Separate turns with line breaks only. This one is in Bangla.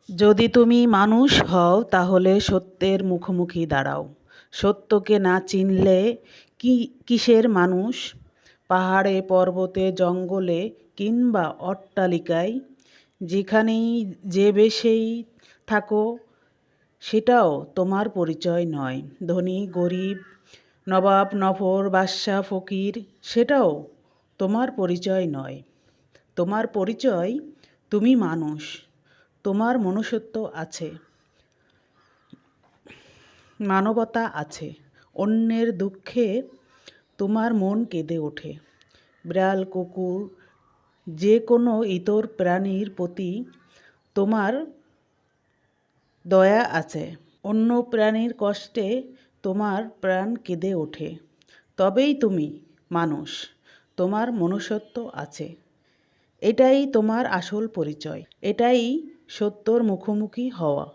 যদি তুমি মানুষ হও তাহলে সত্যের মুখোমুখি দাঁড়াও। সত্যকে না চিনলে কিসের মানুষ? পাহাড়ে, পর্বতে, জঙ্গলে কিংবা অট্টালিকায় যেখানেই যে বেশেই থাকো সেটাও তোমার পরিচয় নয়। ধনী গরিব, নবাব নফর, বাদশা ফকির সেটাও তোমার পরিচয় নয়। তোমার পরিচয় তুমি মানুষ। তোমার মনুষ্যত্ব আছে, মানবতা আছে। অন্যের দুঃখে তোমার মন কেঁদে ওঠে। বিড়াল, কুকুর, যে কোনো ইতর প্রাণীর প্রতি তোমার দয়া আছে। অন্য প্রাণীর কষ্টে তোমার প্রাণ কেঁদে ওঠে। তবেই তুমি মানুষ, তোমার মনুষ্যত্ব আছে। এটাই তোমার আসল পরিচয়। এটাই সত্যর মুখোমুখি হওয়া।